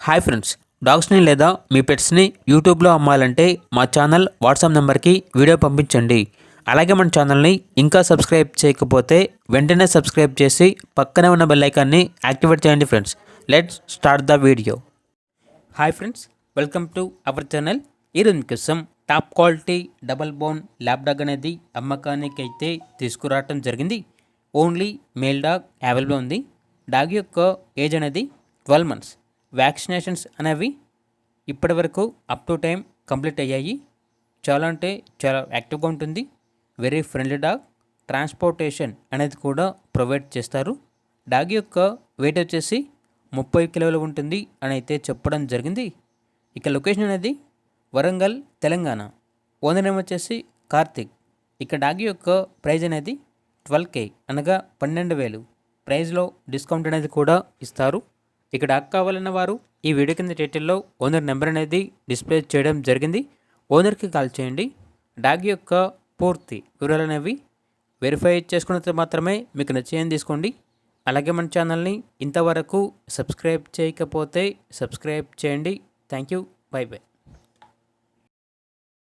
Hi friends, డాగ్స్ని లేదా మీ పెట్స్ని యూట్యూబ్లో అమ్మాలంటే మా ఛానల్ వాట్సాప్ నెంబర్కి వీడియో పంపించండి. అలాగే మన ఛానల్ని ఇంకా సబ్స్క్రైబ్ చేయకపోతే వెంటనే సబ్స్క్రైబ్ చేసి పక్కనే ఉన్న బెల్ ఐకాన్ని యాక్టివేట్ చేయండి friends. Let's start the video. Hi friends, welcome to our channel. ఈరోజు మీకోసం top quality double bone lab dog అనేది అమ్మకానికి అయితే తీసుకురావటం జరిగింది. ఓన్లీ మేల్ డాగ్ అవైలబుల్ ఉంది. డాగ్ యొక్క ఏజ్ అనేది 12 months. వ్యాక్సినేషన్స్ అనేవి ఇప్పటి వరకు అప్ టు టైం కంప్లీట్ అయ్యాయి. చాలా అంటే చాలా యాక్టివ్గా ఉంటుంది. Very friendly dog. ట్రాన్స్పోర్టేషన్ అనేది కూడా ప్రొవైడ్ చేస్తారు. డాగ్ యొక్క వెయిట్ వచ్చేసి 30 కిలోలు ఉంటుంది అని అయితే చెప్పడం జరిగింది. ఇక లొకేషన్ అనేది వరంగల్, తెలంగాణ. ఓనర్ నేమ్ వచ్చేసి కార్తిక్. ఇక డాగ్ యొక్క ప్రైజ్ అనేది 12K అనగా 12,000. ప్రైజ్లో డిస్కౌంట్ అనేది కూడా ఇస్తారు. ఇక డాగ్ కావాలన్న వారు ఈ వీడియో కింద టైటిల్లో ఓనర్ నెంబర్ అనేది డిస్ప్లే చేయడం జరిగింది. ఓనర్కి కాల్ చేయండి. డాగ్ యొక్క పూర్తి వివరాలు అనేవి వెరిఫై చేసుకున్న మాత్రమే మీకు నచ్చేయని తీసుకోండి. అలాగే మన ఛానల్ని ఇంతవరకు సబ్స్క్రైబ్ చేయకపోతే సబ్స్క్రైబ్ చేయండి. Thank you. By by.